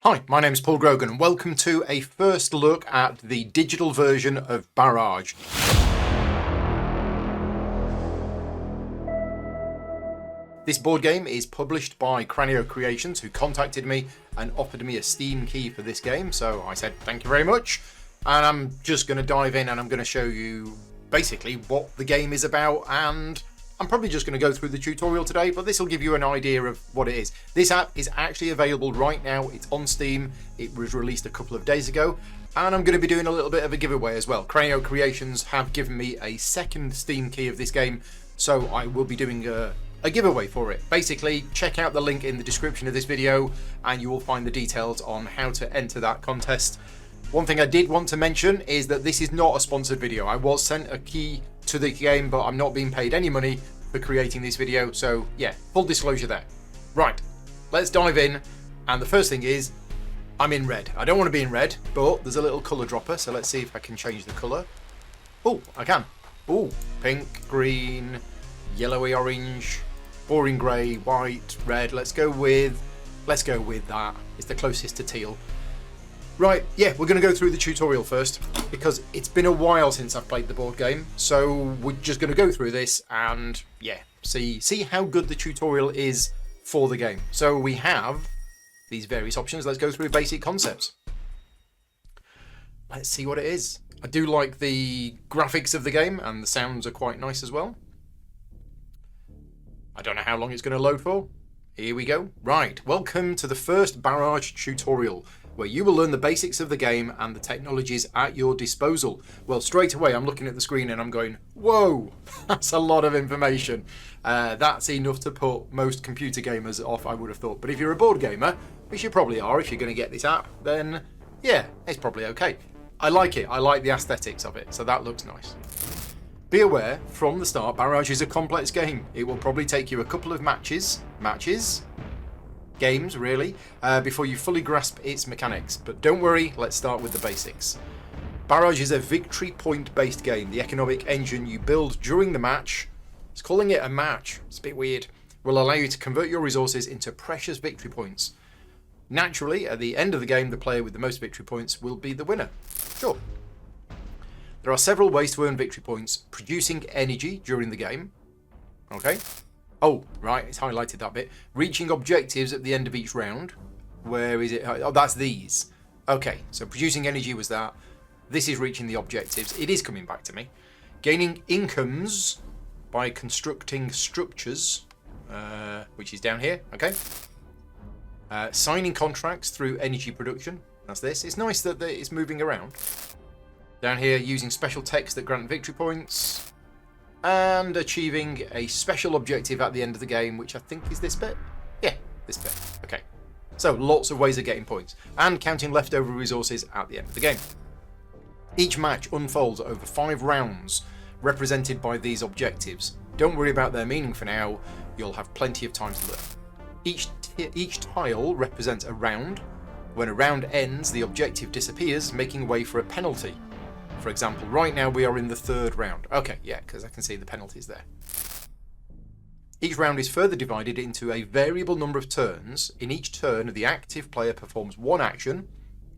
Hi, my name's Paul Grogan and welcome to a first look at the digital version of Barrage. This board game is published by Cranio Creations, who contacted me and offered me a Steam key for this game, so I said thank you very much. And I'm just going to dive in and I'm going to show you basically what the game is about, and I'm probably just going to go through the tutorial today, but this will give you an idea of what it is. This app is actually available right now. It's on Steam. It was released a couple of days ago, and I'm going to be doing a little bit of a giveaway as well. Cranio Creations have given me a second Steam key of this game, so I will be doing a giveaway for it. Basically, check out the link in the description of this video, and you will find the details on how to enter that contest. One thing I did want to mention is that this is not a sponsored video. I was sent a key to the game, but I'm not being paid any money for creating this video, so yeah, full disclosure there. Right, let's dive in, and the first thing is I'm in red. I don't want to be in red, but there's a little colour dropper, so let's see if I can change the colour. Oh, I can. Oh, pink, green, yellowy orange, boring grey, white, red. Let's go with that. It's the closest to teal. Right, yeah, we're going to go through the tutorial first, because it's been a while since I've played the board game, so we're just going to go through this and, yeah, see how good the tutorial is for the game. So we have these various options. Let's go through basic concepts. Let's see what it is. I do like the graphics of the game, and the sounds are quite nice as well. I don't know how long it's going to load for. Here we go. Right, welcome to the first Barrage tutorial, where you will learn the basics of the game and the technologies at your disposal. Well, straight away I'm looking at the screen and I'm going, whoa, that's a lot of information. That's enough to put most computer gamers off, I would have thought. But if you're a board gamer, which you probably are if you're going to get this app, then yeah, it's probably okay. I like it. I like the aesthetics of it, so that looks nice. Be aware, from the start, Barrage is a complex game. It will probably take you a couple of games really, before you fully grasp its mechanics. But don't worry, let's start with the basics. Barrage is a victory point based game. The economic engine you build during the match, it's calling it a match, it's a bit weird, will allow you to convert your resources into precious victory points. Naturally, at the end of the game, the player with the most victory points will be the winner. Sure. There are several ways to earn victory points: producing energy during the game. Okay. Oh, right, it's highlighted that bit. Reaching objectives at the end of each round. Where is it? Oh, that's these. Okay, so producing energy was that. This is reaching the objectives. It is coming back to me. Gaining incomes by constructing structures, which is down here, okay. Signing contracts through energy production. That's this. It's nice that it's moving around. Down here, using special text that grant victory points. And achieving a special objective at the end of the game, which I think is this bit. Yeah, this bit. Okay. So lots of ways of getting points. And counting leftover resources at the end of the game. Each match unfolds over 5 rounds, represented by these objectives. Don't worry about their meaning for now. You'll have plenty of time to learn. Each tile represents a round. When a round ends, the objective disappears, making way for a penalty. For example, right now we are in the 3rd round. Okay, yeah, because I can see the penalties there. Each round is further divided into a variable number of turns. In each turn, the active player performs one action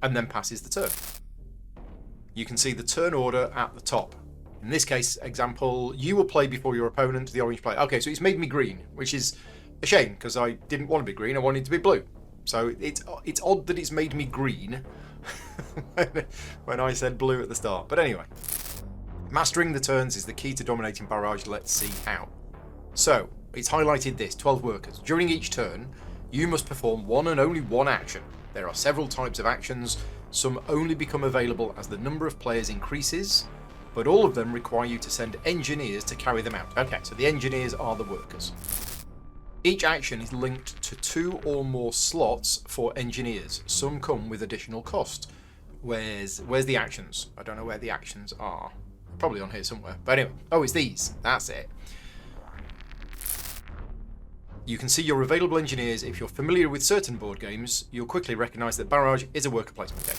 and then passes the turn. You can see the turn order at the top. In this case, example, you will play before your opponent, the orange player. Okay, so it's made me green, which is a shame because I didn't want to be green, I wanted to be blue. So it's odd that it's made me green when I said blue at the start. But anyway, mastering the turns is the key to dominating Barrage. Let's see how. So it's highlighted this: 12 workers. During each turn, you must perform one and only one action. There are several types of actions. Some only become available as the number of players increases, but all of them require you to send engineers to carry them out. Okay, so the engineers are the workers. Each action is linked to 2 or more slots for engineers. Some come with additional cost. Where's the actions? I don't know where the actions are. Probably on here somewhere. But anyway, oh, it's these. That's it. You can see your available engineers. If you're familiar with certain board games, you'll quickly recognise that Barrage is a worker placement game.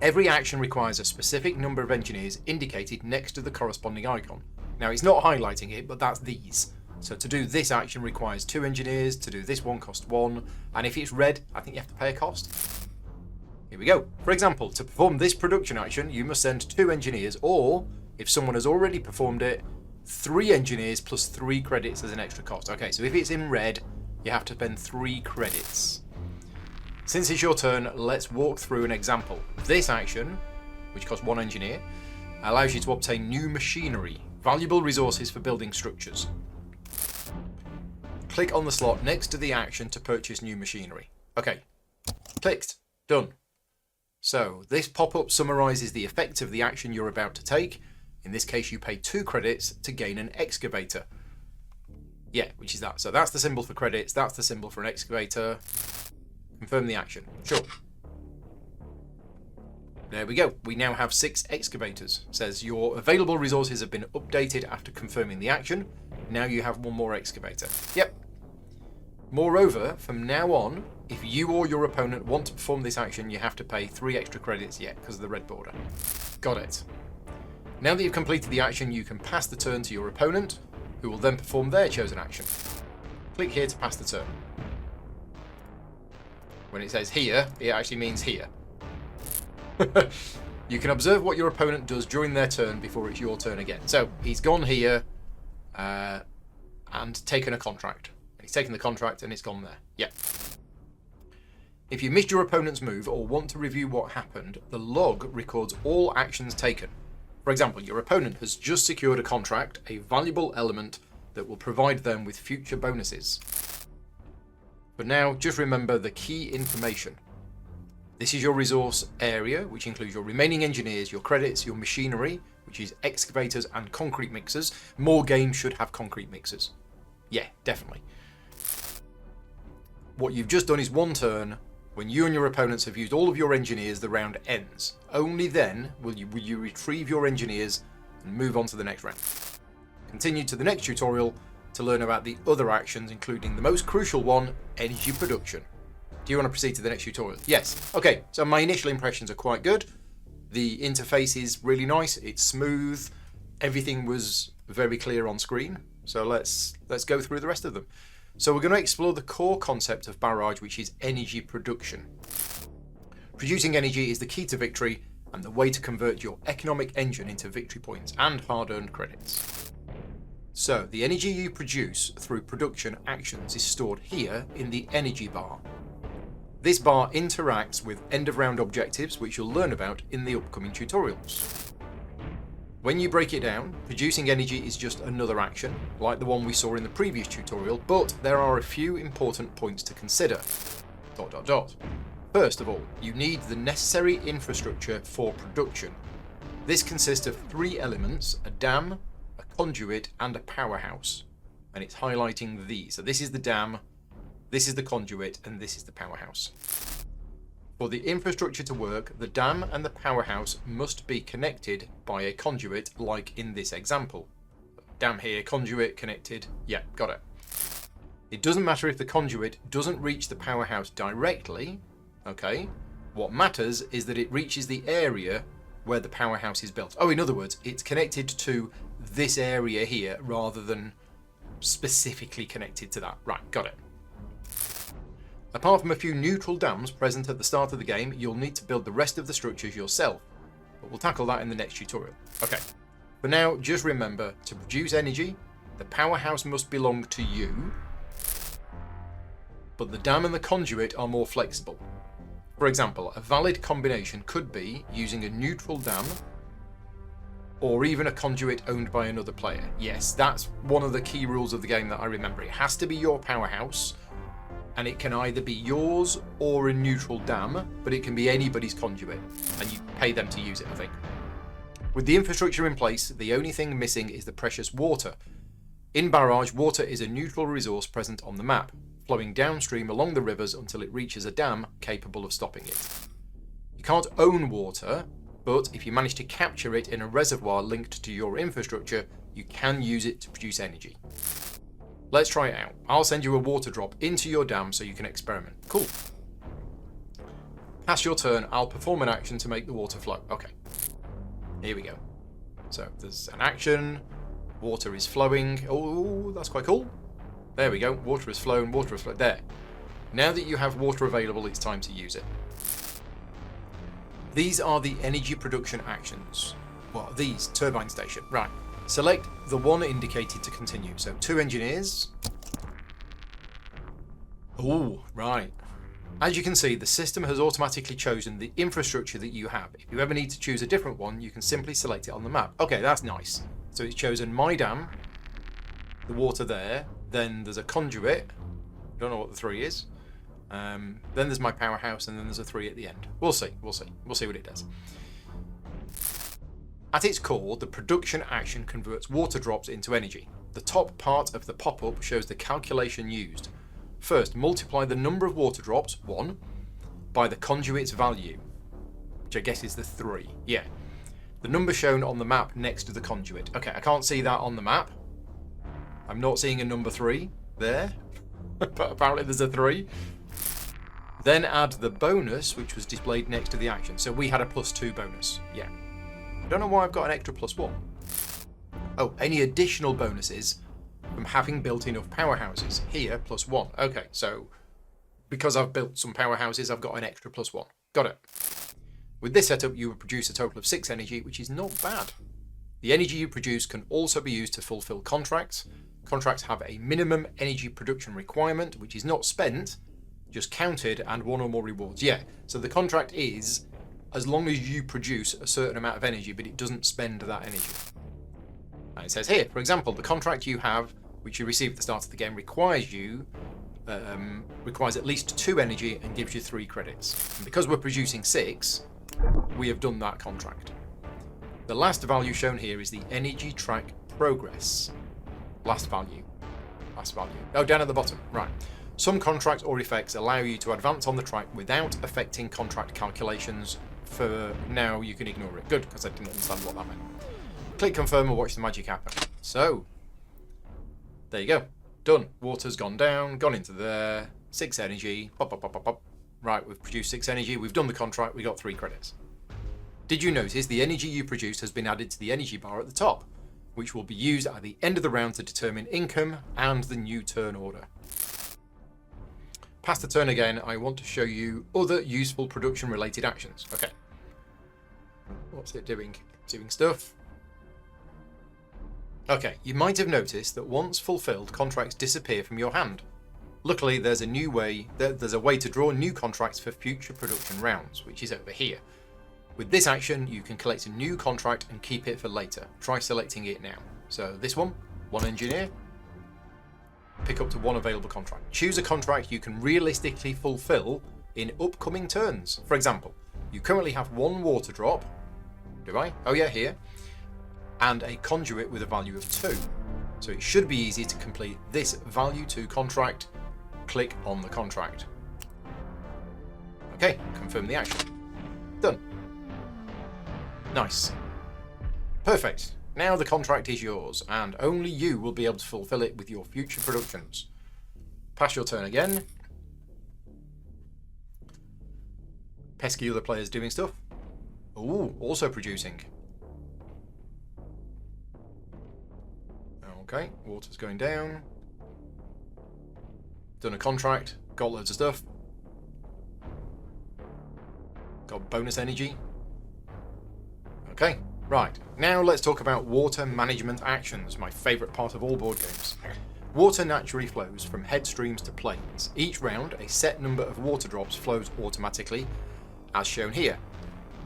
Every action requires a specific number of engineers indicated next to the corresponding icon. Now, it's not highlighting it, but that's these. So to do this action requires 2 engineers, to do this one costs 1, and if it's red, I think you have to pay a cost. Here we go. For example, to perform this production action, you must send 2 engineers, or, if someone has already performed it, 3 engineers plus 3 credits as an extra cost. Okay, so if it's in red, you have to spend 3 credits. Since it's your turn, let's walk through an example. This action, which costs 1 engineer, allows you to obtain new machinery, valuable resources for building structures. Click on the slot next to the action to purchase new machinery. Okay, clicked, done. So this pop-up summarises the effect of the action you're about to take. In this case, you pay 2 credits to gain an excavator. Yeah, which is that. So that's the symbol for credits, that's the symbol for an excavator. Confirm the action. Sure. There we go. We now have 6 excavators. It says your available resources have been updated after confirming the action. Now you have 1 more excavator. Yep. Moreover, from now on, if you or your opponent want to perform this action, you have to pay 3 extra credits yet because of the red border. Got it. Now that you've completed the action, you can pass the turn to your opponent, who will then perform their chosen action. Click here to pass the turn. When it says here, it actually means here. You can observe what your opponent does during their turn before it's your turn again. So he's gone here and taken a contract. He's taken the contract and it's gone there. Yeah. If you missed your opponent's move or want to review what happened, the log records all actions taken. For example, your opponent has just secured a contract, a valuable element that will provide them with future bonuses. But now, just remember the key information. This is your resource area, which includes your remaining engineers, your credits, your machinery, which is excavators and concrete mixers. More games should have concrete mixers. Yeah, definitely. What you've just done is 1 turn. When you and your opponents have used all of your engineers, the round ends. Only then will you retrieve your engineers and move on to the next round. Continue to the next tutorial to learn about the other actions, including the most crucial one, energy production. Do you want to proceed to the next tutorial? Yes. Okay, so my initial impressions are quite good. The interface is really nice, it's smooth, everything was very clear on screen. So let's go through the rest of them. So we're going to explore the core concept of Barrage, which is energy production. Producing energy is the key to victory and the way to convert your economic engine into victory points and hard-earned credits. So the energy you produce through production actions is stored here in the energy bar. This bar interacts with end-of-round objectives, which you'll learn about in the upcoming tutorials. When you break it down, producing energy is just another action, like the one we saw in the previous tutorial, but there are a few important points to consider. ... First of all, you need the necessary infrastructure for production. This consists of 3 elements, a dam, a conduit, and a powerhouse. And it's highlighting these. So this is the dam, this is the conduit, and this is the powerhouse. For the infrastructure to work, the dam and the powerhouse must be connected by a conduit, like in this example. Dam here, conduit connected. Yeah, got it. It doesn't matter if the conduit doesn't reach the powerhouse directly, okay? What matters is that it reaches the area where the powerhouse is built. Oh, in other words, it's connected to this area here rather than specifically connected to that. Right, got it. Apart from a few neutral dams present at the start of the game, you'll need to build the rest of the structures yourself, but we'll tackle that in the next tutorial. Okay, for now, just remember, to produce energy, the powerhouse must belong to you, but the dam and the conduit are more flexible. For example, a valid combination could be using a neutral dam, or even a conduit owned by another player. Yes, that's one of the key rules of the game that I remember. It has to be your powerhouse, and it can either be yours or a neutral dam, but it can be anybody's conduit, and you pay them to use it, I think. With the infrastructure in place, the only thing missing is the precious water. In Barrage, water is a neutral resource present on the map, flowing downstream along the rivers until it reaches a dam capable of stopping it. You can't own water, but if you manage to capture it in a reservoir linked to your infrastructure, you can use it to produce energy. Let's try it out. I'll send you a water drop into your dam so you can experiment. Cool. Pass your turn. I'll perform an action to make the water flow. Okay. Here we go. So there's an action. Water is flowing. Oh, that's quite cool. There we go. Water has flown. Water has flowed. There. Now that you have water available, it's time to use it. These are the energy production actions. Well, these, turbine station. Right. Select the one indicated to continue. So 2 engineers. Oh, right. As you can see, the system has automatically chosen the infrastructure that you have. If you ever need to choose a different one, you can simply select it on the map. Okay, that's nice. So it's chosen my dam, the water there, then there's a conduit. Don't know what the 3 is. Then there's my powerhouse, and then there's a 3 at the end. We'll see. We'll see what it does. At its core, the production action converts water drops into energy. The top part of the pop-up shows the calculation used. First, multiply the number of water drops, 1, by the conduit's value, which I guess is the 3. Yeah. The number shown on the map next to the conduit. Okay, I can't see that on the map. I'm not seeing a number 3 there, but apparently there's a 3. Then add the bonus, which was displayed next to the action. So we had a +2 bonus. Yeah. I don't know why I've got an extra +1. Oh, any additional bonuses from having built enough powerhouses. Here, +1. Okay, so because I've built some powerhouses, I've got an extra +1. Got it. With this setup, you will produce a total of 6 energy, which is not bad. The energy you produce can also be used to fulfill contracts. Contracts have a minimum energy production requirement, which is not spent, just counted, and 1 or more rewards. Yeah, so the contract is as long as you produce a certain amount of energy, but it doesn't spend that energy. And it says here, for example, the contract you have, which you receive at the start of the game, requires at least 2 energy and gives you 3 credits. And because we're producing 6, we have done that contract. The last value shown here is the energy track progress. Last value. Oh, down at the bottom. Right. Some contracts or effects allow you to advance on the track without affecting contract calculations. For now, you can ignore it. Good, because I didn't understand what that meant. Click confirm and watch the magic happen. So, there you go. Done. Water's gone down, gone into there. 6 energy. Pop, pop, pop, pop, pop. Right, we've produced 6 energy. We've done the contract. We got 3 credits. Did you notice the energy you produced has been added to the energy bar at the top, which will be used at the end of the round to determine income and the new turn order. Past the turn again, I want to show you other useful production related actions. Okay. What's it doing? Doing stuff. Okay, you might have noticed that once fulfilled, contracts disappear from your hand. Luckily, there's a way to draw new contracts for future production rounds, which is over here. With this action, you can collect a new contract and keep it for later. Try selecting it now. So this one engineer. Pick up to 1 available contract. Choose a contract you can realistically fulfill in upcoming turns. For example, you currently have 1 water drop. Do I? Oh yeah, here. And a conduit with a value of 2. So it should be easy to complete this value 2 contract. Click on the contract. Okay, confirm the action. Done. Nice. Perfect. Now the contract is yours, and only you will be able to fulfill it with your future productions. Pass your turn again. Pesky other players doing stuff. Ooh, also producing. Okay, water's going down. Done a contract, got loads of stuff. Got bonus energy. Okay. Right, now let's talk about water management actions, my favourite part of all board games. Water naturally flows from head streams to plains. Each round, a set number of water drops flows automatically, as shown here.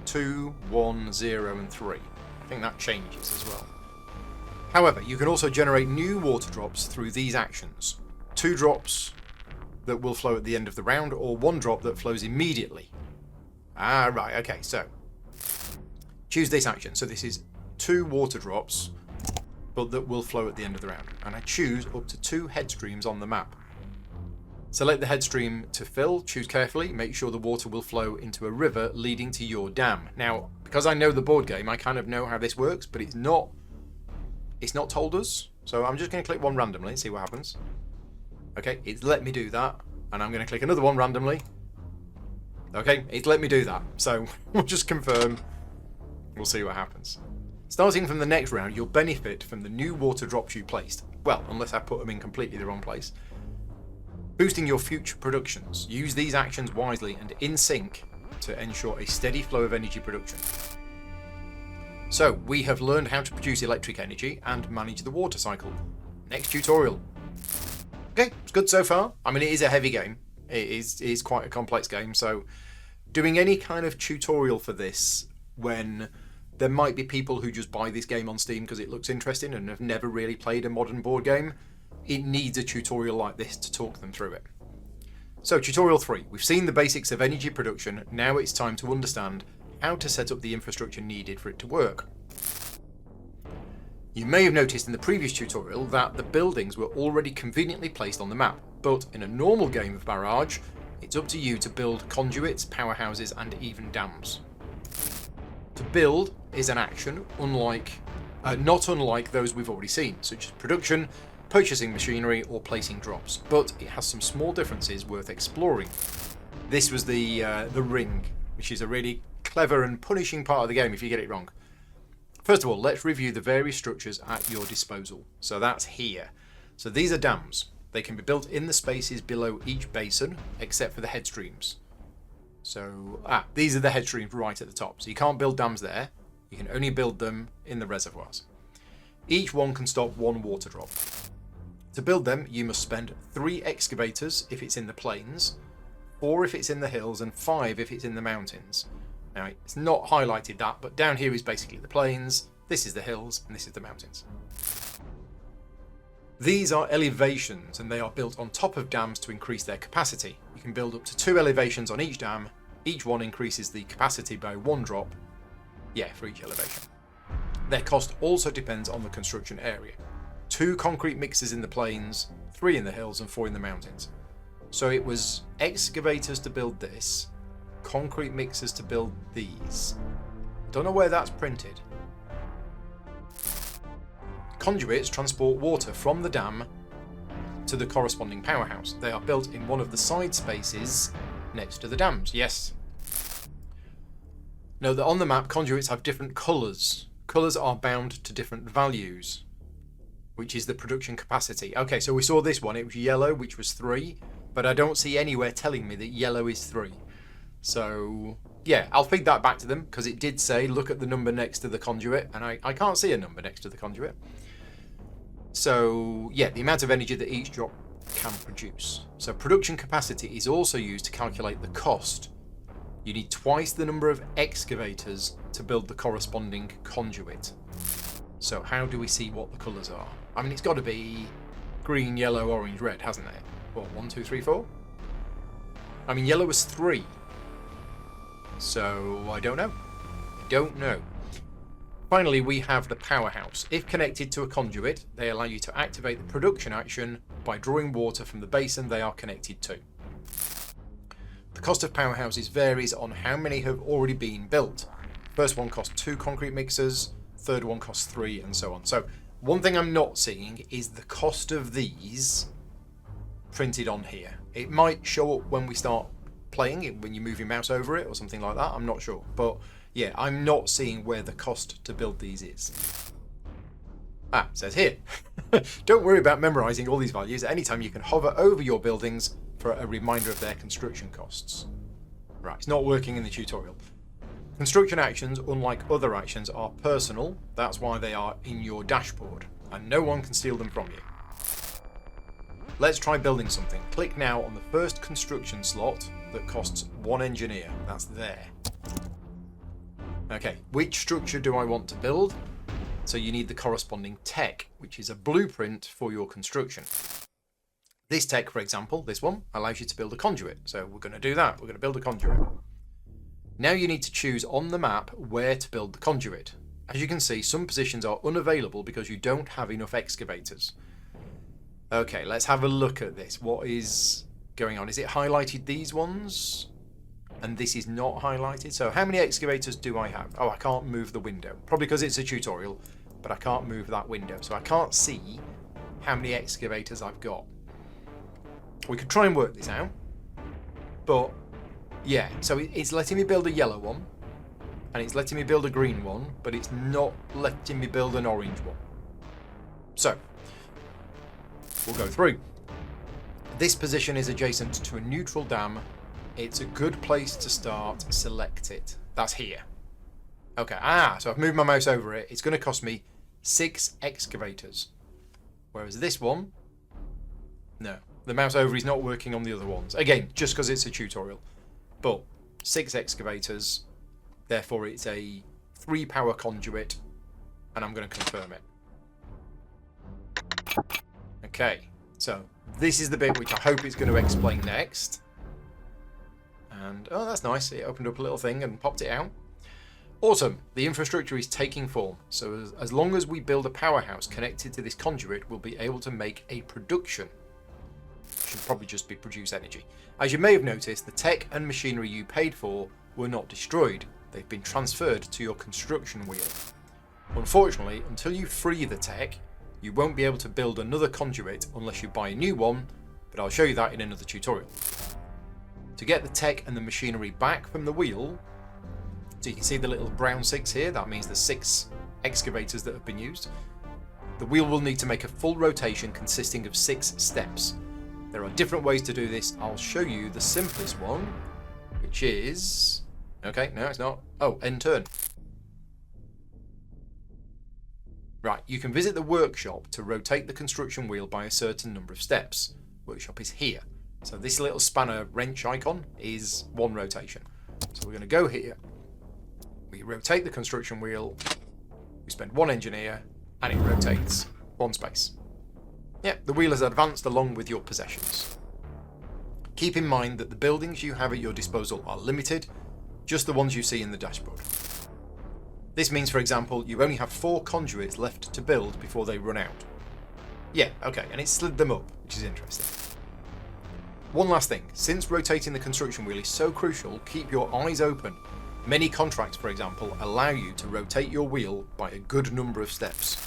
2, 1, 0 and 3. I think that changes as well. However, you can also generate new water drops through these actions. 2 drops that will flow at the end of the round, or 1 drop that flows immediately. Ah, right, okay, so choose this action. So this is 2 water drops, but that will flow at the end of the round. And I choose up to 2 head streams on the map. Select the head stream to fill, choose carefully, make sure the water will flow into a river leading to your dam. Now, because I know the board game, I kind of know how this works, but it's not told us. So I'm just going to click one randomly and see what happens. Okay, it's let me do that. And I'm going to click another one randomly. Okay, it's let me do that. So we'll just confirm. We'll see what happens. Starting from the next round, you'll benefit from the new water drops you placed. Well, unless I put them in completely the wrong place. Boosting your future productions. Use these actions wisely and in sync to ensure a steady flow of energy production. So, we have learned how to produce electric energy and manage the water cycle. Next tutorial. Okay, it's good so far. I mean, it is a heavy game. It is quite a complex game, so doing any kind of tutorial for this when there might be people who just buy this game on Steam because it looks interesting and have never really played a modern board game, it needs a tutorial like this to talk them through it. So, tutorial 3. We've seen the basics of energy production. Now it's time to understand how to set up the infrastructure needed for it to work. You may have noticed in the previous tutorial that the buildings were already conveniently placed on the map, but in a normal game of Barrage, it's up to you to build conduits, powerhouses, and even dams. To build is an action not unlike those we've already seen, such as production, purchasing machinery, or placing drops, but it has some small differences worth exploring. This was the ring, which is a really clever and punishing part of the game if you get it wrong. First of all, let's review the various structures at your disposal. So that's here. So these are dams. They can be built in the spaces below each basin, except for the headstreams. So, these are the headstreams right at the top. So you can't build dams there. You can only build them in the reservoirs. Each one can stop one water drop. To build them, you must spend 3 excavators if it's in the plains, 4 if it's in the hills, and 5 if it's in the mountains. Now, it's not highlighted that, but down here is basically the plains, this is the hills, and this is the mountains. These are elevations, and they are built on top of dams to increase their capacity. You can build up to 2 elevations on each dam. Each one increases the capacity by 1 drop, for each elevation. Their cost also depends on the construction area. 2 concrete mixers in the plains, 3 in the hills, and 4 in the mountains. So it was excavators to build this, concrete mixers to build these. Don't know where that's printed. Conduits transport water from the dam to the corresponding powerhouse. They are built in one of the side spaces next to the dams. Yes. Note that on the map, conduits have different colours. Colours are bound to different values, which is the production capacity. Okay, so we saw this one. It was yellow, which was 3, but I don't see anywhere telling me that yellow is 3. So, I'll feed that back to them, because it did say, look at the number next to the conduit, and I can't see a number next to the conduit. So, the amount of energy that each drop can produce. So, production capacity is also used to calculate the cost. You need twice the number of excavators to build the corresponding conduit. So, how do we see what the colours are? I mean, it's got to be green, yellow, orange, red, hasn't it? What, 1, 2, 3, 4? I mean, yellow was 3. So, I don't know. Finally, we have the powerhouse. If connected to a conduit, they allow you to activate the production action by drawing water from the basin they are connected to. The cost of powerhouses varies on how many have already been built. First one costs 2 concrete mixers, third one costs 3, and so on. So, one thing I'm not seeing is the cost of these printed on here. It might show up when we start playing it, when you move your mouse over it or something like that. I'm not sure. But I'm not seeing where the cost to build these is. It says here. Don't worry about memorizing all these values. At any time you can hover over your buildings for a reminder of their construction costs. Right, it's not working in the tutorial. Construction actions, unlike other actions, are personal. That's why they are in your dashboard, and no one can steal them from you. Let's try building something. Click now on the first construction slot that costs 1 engineer. That's there. Okay, which structure do I want to build? So you need the corresponding tech, which is a blueprint for your construction. This tech, for example, this one, allows you to build a conduit. So we're going to do that. We're going to build a conduit. Now you need to choose on the map where to build the conduit. As you can see, some positions are unavailable because you don't have enough excavators. Okay, let's have a look at this. What is going on? Is it highlighted these ones? And this is not highlighted. So how many excavators do I have? Oh, I can't move the window. Probably because it's a tutorial, but I can't move that window. So I can't see how many excavators I've got. We could try and work this out. But, so it's letting me build a yellow one. and it's letting me build a green one, but it's not letting me build an orange one. So, we'll go through. This position is adjacent to a neutral dam. It's a good place to start. Select it. That's here. Okay, so I've moved my mouse over it. It's going to cost me 6 excavators. Whereas this one, no. The mouse over is not working on the other ones. Again, just because it's a tutorial. But 6 excavators, therefore it's a 3 power conduit, and I'm going to confirm it. Okay, so this is the bit which I hope it's going to explain next. And, oh, that's nice. It opened up a little thing and popped it out. Awesome. The infrastructure is taking form. So as long as we build a powerhouse connected to this conduit, we'll be able to make a production. Should probably just be produce energy. As you may have noticed, the tech and machinery you paid for were not destroyed. They've been transferred to your construction wheel. Unfortunately, until you free the tech, you won't be able to build another conduit unless you buy a new one, but I'll show you that in another tutorial. To get the tech and the machinery back from the wheel, so you can see the little brown 6 here, that means the 6 excavators that have been used. The wheel will need to make a full rotation consisting of 6 steps. There are different ways to do this. I'll show you the simplest one, which is... Okay, no, it's not. Oh, end turn. Right, you can visit the workshop to rotate the construction wheel by a certain number of steps. Workshop is here. So this little spanner wrench icon is 1 rotation. So we're going to go here. We rotate the construction wheel. We spend 1 engineer, and it rotates 1 space. Yeah, the wheel has advanced along with your possessions. Keep in mind that the buildings you have at your disposal are limited, just the ones you see in the dashboard. This means, for example, you only have 4 conduits left to build before they run out. Yeah, okay, and it slid them up, which is interesting. One last thing, since rotating the construction wheel is so crucial, keep your eyes open. Many contracts, for example, allow you to rotate your wheel by a good number of steps.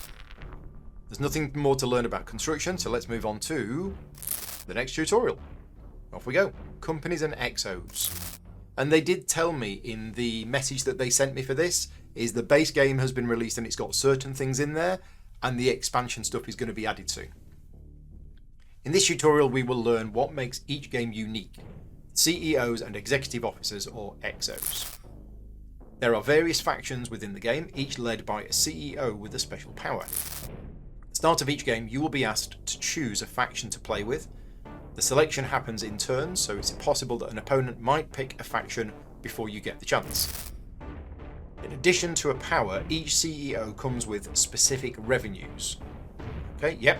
There's nothing more to learn about construction, so let's move on to the next tutorial. Off we go. Companies and exos. And they did tell me in the message that they sent me for this, is the base game has been released and it's got certain things in there, and the expansion stuff is going to be added soon. In this tutorial, we will learn what makes each game unique. CEOs and executive officers, or exos. There are various factions within the game, each led by a CEO with a special power. At the start of each game, you will be asked to choose a faction to play with. The selection happens in turns, so it's possible that an opponent might pick a faction before you get the chance. In addition to a power, each CEO comes with specific revenues. Okay, yep.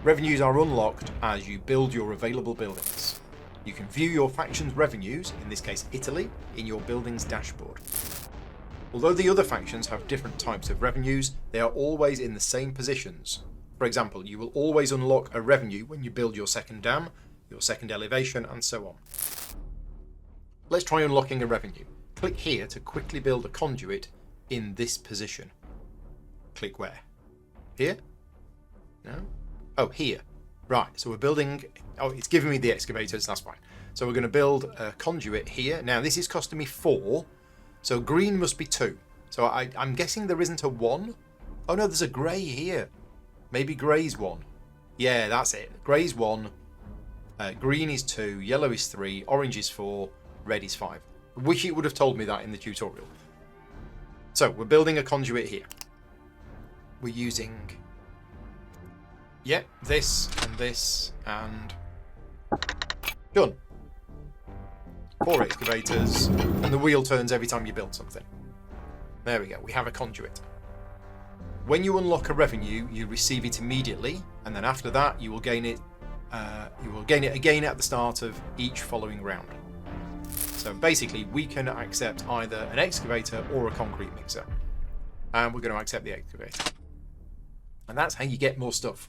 Revenues are unlocked as you build your available buildings. You can view your faction's revenues, in this case Italy, in your building's dashboard. Although the other factions have different types of revenues, they are always in the same positions. For example, you will always unlock a revenue when you build your second dam, your second elevation, and so on. Let's try unlocking a revenue. Click here to quickly build a conduit in this position. Click where? Here? No? Oh, here. Right, so we're building... Oh, it's giving me the excavators, that's fine. So we're going to build a conduit here. Now, this is costing me 4, so green must be 2. So I'm guessing there isn't a 1. Oh no, there's a grey here. Maybe grey's 1. Yeah, that's it. Grey's 1, green is 2, yellow is 3, orange is 4, red is 5. I wish it would have told me that in the tutorial. So, we're building a conduit here. We're using... Yep, this, and... Done. 4 excavators, and the wheel turns every time you build something. There we go, we have a conduit. When you unlock a revenue, you receive it immediately, and then after that, you will gain it again at the start of each following round. So basically, we can accept either an excavator or a concrete mixer, and we're going to accept the excavator. And that's how you get more stuff.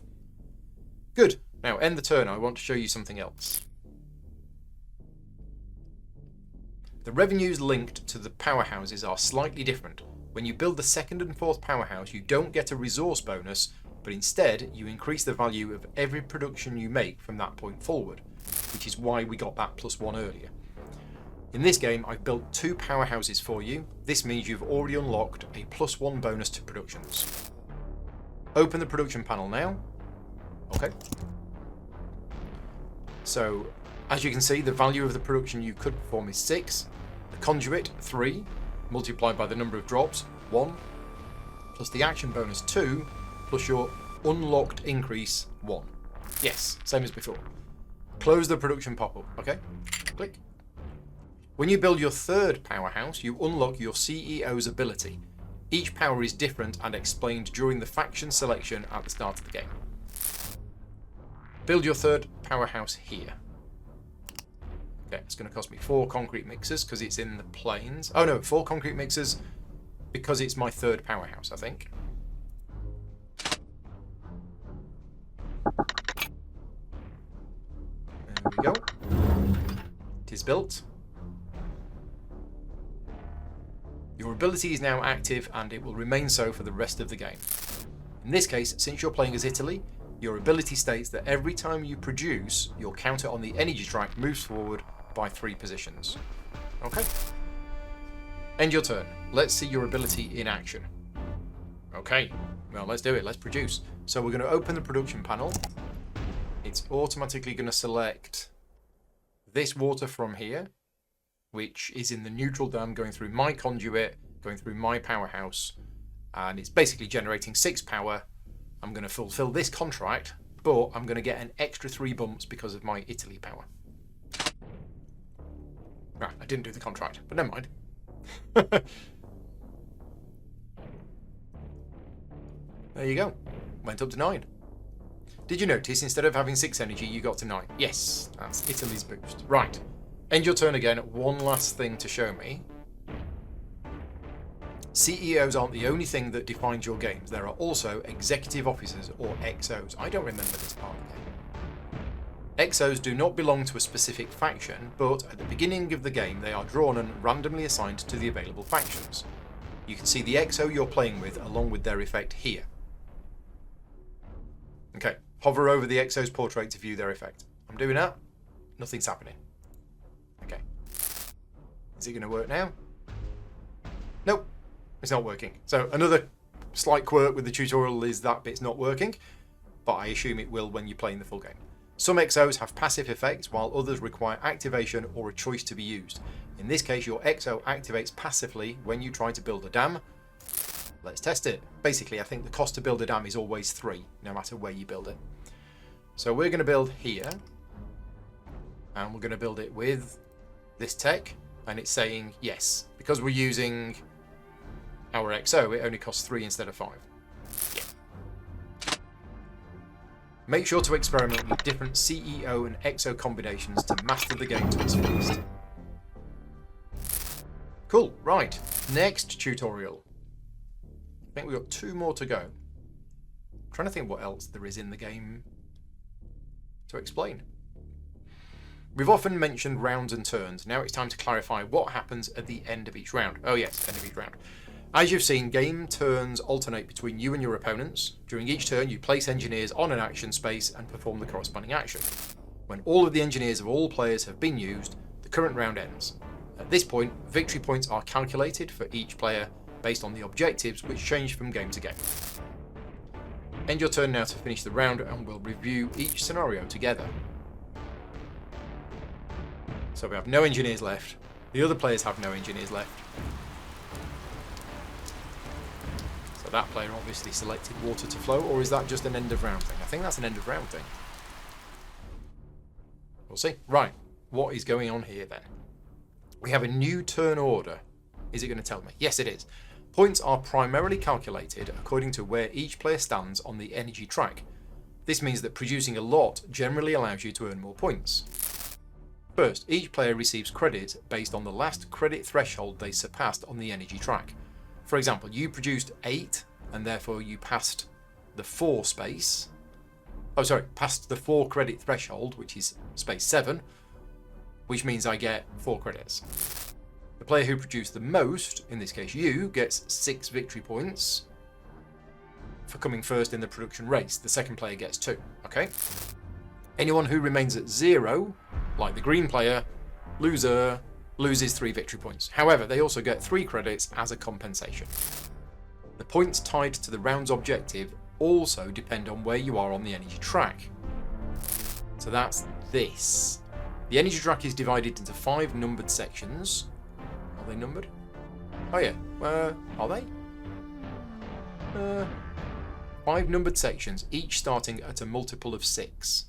Good. Now, end the turn. I want to show you something else. The revenues linked to the powerhouses are slightly different. When you build the second and fourth powerhouse, you don't get a resource bonus, but instead you increase the value of every production you make from that point forward, which is why we got that +1 earlier. In this game, I've built 2 powerhouses for you. This means you've already unlocked a +1 bonus to productions. Open the production panel now. Okay. So, as you can see, the value of the production you could perform is 6. The conduit, 3, multiplied by the number of drops, 1, plus the action bonus, 2, plus your unlocked increase, 1. Yes, same as before. Close the production pop-up, okay? Click. When you build your 3rd powerhouse, you unlock your CEO's ability. Each power is different and explained during the faction selection at the start of the game. Build your 3rd powerhouse here. Okay, it's going to cost me 4 concrete mixers because it's in the plains. Oh no, 4 concrete mixers because it's my 3rd powerhouse, I think. There we go. It is built. Your ability is now active and it will remain so for the rest of the game. In this case, since you're playing as Italy, your ability states that every time you produce, your counter on the energy track moves forward by 3 positions. Okay. End your turn. Let's see your ability in action. Okay. Well, let's do it. Let's produce. So we're going to open the production panel. It's automatically going to select this water from here, which is in the neutral dam going through my conduit, going through my powerhouse, and it's basically generating 6 power. I'm going to fulfill this contract, but I'm going to get an extra 3 bumps because of my Italy power. Right, I didn't do the contract, but never mind. There you go. Went up to 9. Did you notice instead of having 6 energy, you got to 9? Yes, that's Italy's boost. Right. End your turn again. One last thing to show me. CEOs aren't the only thing that defines your games. There are also executive officers, or XOs. I don't remember this part of the game. XOs do not belong to a specific faction, but at the beginning of the game they are drawn and randomly assigned to the available factions. You can see the XO you're playing with along with their effect here. Okay, hover over the XO's portrait to view their effect. I'm doing that. Nothing's happening. Okay. Is it going to work now? Nope. It's not working. So another slight quirk with the tutorial is that bit's not working, but I assume it will when you play in the full game. Some XOs have passive effects, while others require activation or a choice to be used. In this case, your XO activates passively when you try to build a dam. Let's test it. Basically, I think the cost to build a dam is always 3, no matter where you build it. So we're going to build here, and we're going to build it with this tech, and it's saying yes. Because we're using our XO, it only costs 3 instead of 5. Yeah. Make sure to experiment with different CEO and XO combinations to master the game to its fullest. Cool, right. Next tutorial. I think we've got 2 more to go. I'm trying to think what else there is in the game to explain. We've often mentioned rounds and turns. Now it's time to clarify what happens at the end of each round. Oh yes, end of each round. As you've seen, game turns alternate between you and your opponents. During each turn, you place engineers on an action space and perform the corresponding action. When all of the engineers of all players have been used, the current round ends. At this point, victory points are calculated for each player based on the objectives, which change from game to game. End your turn now to finish the round, and we'll review each scenario together. So we have no engineers left. The other players have no engineers left. So that player obviously selected water to flow, or is that just an end of round thing? I think that's an end of round thing. We'll see. Right, what is going on here then? We have a new turn order. Is it going to tell me? Yes, it is. Points are primarily calculated according to where each player stands on the energy track. This means that producing a lot generally allows you to earn more points. First, each player receives credit based on the last credit threshold they surpassed on the energy track. For example, you produced 8 and therefore you passed the 4 space. Oh, sorry, passed the 4 credit threshold, which is space 7, which means I get 4 credits. The player who produced the most, in this case you, gets 6 victory points for coming first in the production race. The second player gets 2, okay? Anyone who remains at 0, like the green player, loser, loses 3 victory points. However, they also get 3 credits as a compensation. The points tied to the round's objective also depend on where you are on the energy track. So that's this. The energy track is divided into 5 numbered sections. Are they numbered? Oh yeah. Are they? 5 numbered sections, each starting at a multiple of 6.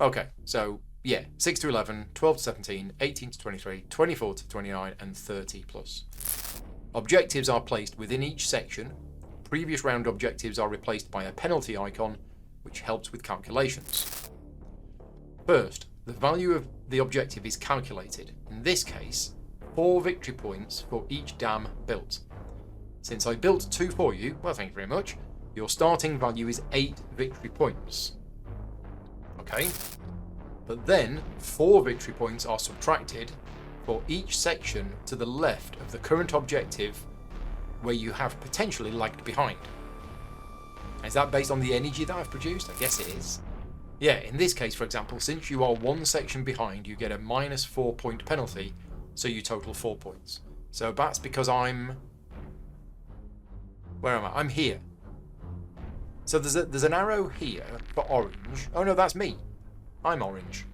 Okay, so yeah, 6 to 11, 12 to 17, 18 to 23, 24 to 29, and 30 plus. Objectives are placed within each section. Previous round objectives are replaced by a penalty icon, which helps with calculations. First, the value of the objective is calculated. In this case, 4 victory points for each dam built. Since I built 2 for you, well, thank you very much, your starting value is 8 victory points. Okay, but then 4 victory points are subtracted for each section to the left of the current objective where you have potentially lagged behind. Is that based on the energy that I've produced? I guess it is. Yeah, in this case, for example, since you are 1 section behind, you get a minus 4 point penalty, so you total 4 points. So that's because I'm... Where am I? I'm here. So there's an arrow here for orange. Oh no, that's me. I'm orange.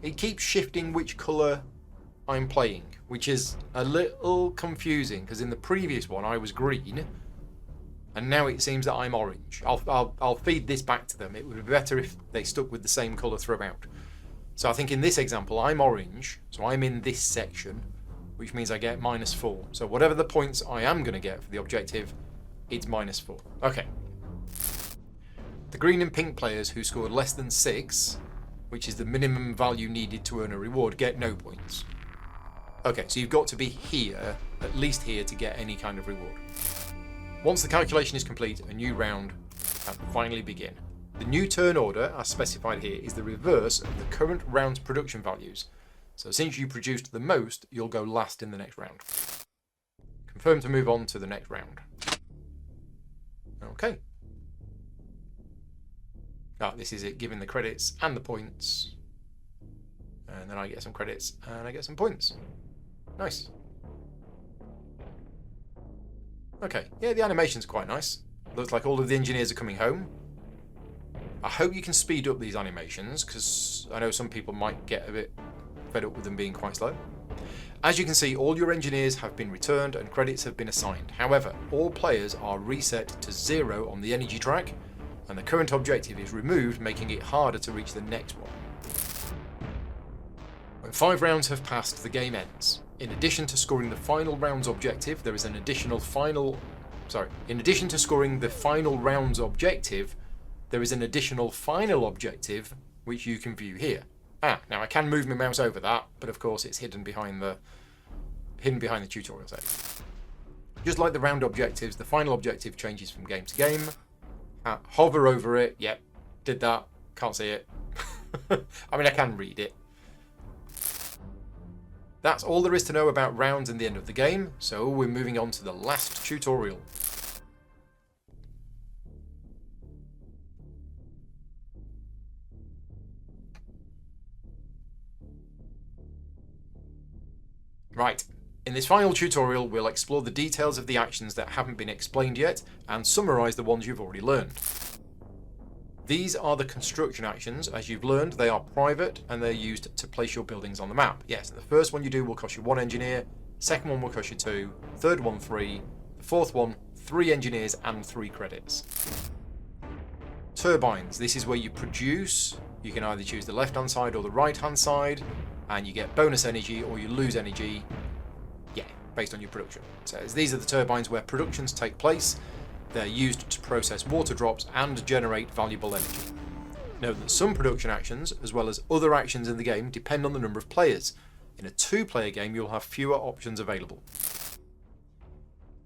It keeps shifting which colour I'm playing, which is a little confusing because in the previous one I was green, and now it seems that I'm orange. I'll feed this back to them. It would be better if they stuck with the same colour throughout. So I think in this example I'm orange, so I'm in this section, which means I get minus 4. So whatever the points I am going to get for the objective, it's minus 4. Okay. The green and pink players who scored less than 6, which is the minimum value needed to earn a reward, get no points. Okay, so you've got to be here, at least here, to get any kind of reward. Once the calculation is complete, a new round can finally begin. The new turn order, as specified here, is the reverse of the current round's production values. So since you produced the most, you'll go last in the next round. Confirm to move on to the next round. Okay. This is it, giving the credits and the points. And then I get some credits and I get some points. Nice. Okay, yeah, the animation's quite nice. Looks like all of the engineers are coming home. I hope you can speed up these animations, because I know some people might get a bit fed up with them being quite slow. As you can see, all your engineers have been returned and credits have been assigned. However, all players are reset to 0 on the energy track, and the current objective is removed, making it harder to reach the next one. When 5 rounds have passed, the game ends. In addition to scoring the final round's objective, there is an additional In addition to scoring the final round's objective, there is an additional final objective which you can view here. Now I can move my mouse over that, but of course it's hidden behind the tutorial text. Just like the round objectives, the final objective changes from game to game. Hover over it. Yep, did that. Can't see it. I mean, I can read it. That's all there is to know about rounds and the end of the game, so we're moving on to the last tutorial. Right, in this final tutorial we'll explore the details of the actions that haven't been explained yet and summarise the ones you've already learned. These are the construction actions. As you've learned, they are private and they're used to place your buildings on the map. Yes, the first one you do will cost you 1 engineer, second one will cost you 2, third one 3, the fourth one 3 engineers and 3 credits. Turbines, this is where you produce. You can either choose the left hand side or the right hand side, and you get bonus energy or you lose energy, based on your production. So these are the turbines where productions take place. They're used to process water drops and generate valuable energy. Note that some production actions, as well as other actions in the game, depend on the number of players. In a 2-player game, you'll have fewer options available.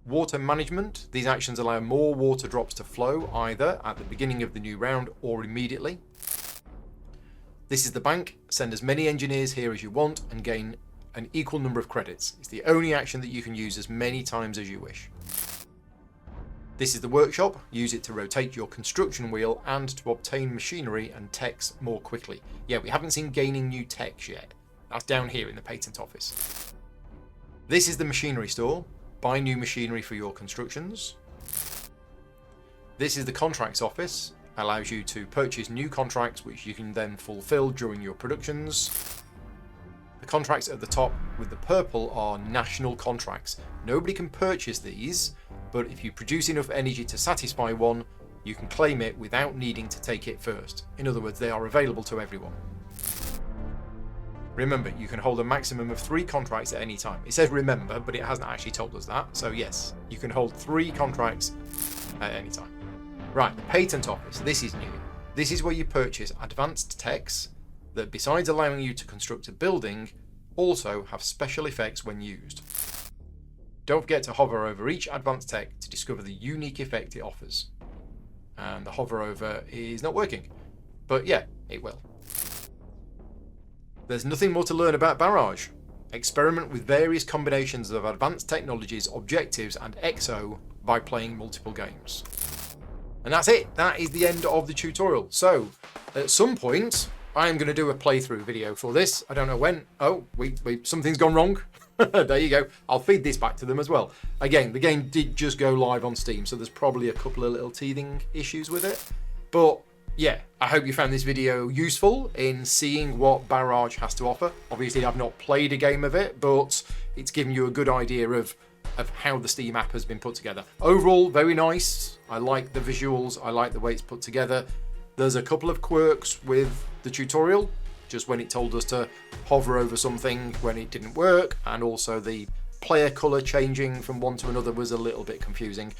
Water management. These actions allow more water drops to flow, either at the beginning of the new round or immediately. This is the bank. Send as many engineers here as you want and gain an equal number of credits. It's the only action that you can use as many times as you wish. This is the workshop. Use it to rotate your construction wheel and to obtain machinery and techs more quickly. Yeah, we haven't seen gaining new techs yet. That's down here in the patent office. This is the machinery store. Buy new machinery for your constructions. This is the contracts office. Allows you to purchase new contracts which you can then fulfill during your productions. The contracts at the top with the purple are national contracts. Nobody can purchase these, but if you produce enough energy to satisfy one, you can claim it without needing to take it first. In other words, they are available to everyone. Remember, you can hold a maximum of 3 contracts at any time. It says remember, but it hasn't actually told us that. So yes, you can hold 3 contracts at any time. Right, the patent office. This is new. This is where you purchase advanced techs that, besides allowing you to construct a building, also have special effects when used. Don't forget to hover over each advanced tech to discover the unique effect it offers. And the hover over is not working. But yeah, it will. There's nothing more to learn about Barrage. Experiment with various combinations of advanced technologies, objectives, and XO by playing multiple games. And that's it. That is the end of the tutorial. So, at some point, I am going to do a playthrough video for this. I don't know when. Oh, something's gone wrong. There you go. I'll feed this back to them as well. Again, the game did just go live on Steam, so there's probably a couple of little teething issues with it. But yeah, I hope you found this video useful in seeing what Barrage has to offer. Obviously, I've not played a game of it, but it's given you a good idea of how the Steam app has been put together. Overall, very nice. I like the visuals. I like the way it's put together. There's a couple of quirks with the tutorial, just when it told us to hover over something when it didn't work, and also the player colour changing from one to another was a little bit confusing,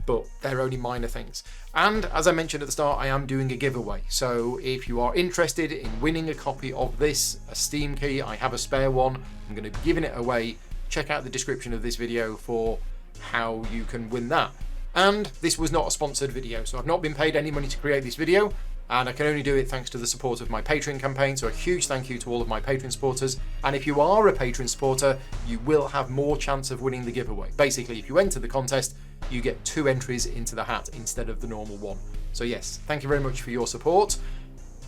but they're only minor things. And as I mentioned at the start, I am doing a giveaway. So if you are interested in winning a copy of this, a Steam key, I have a spare one. I'm going to be giving it away. Check out the description of this video for how you can win that. And this was not a sponsored video, so I've not been paid any money to create this video, and I can only do it thanks to the support of my Patreon campaign, so a huge thank you to all of my Patreon supporters. And if you are a Patreon supporter, you will have more chance of winning the giveaway. Basically, if you enter the contest, you get 2 entries into the hat instead of the normal 1. So yes, thank you very much for your support,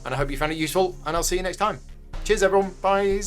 and I hope you found it useful, and I'll see you next time. Cheers everyone, bye!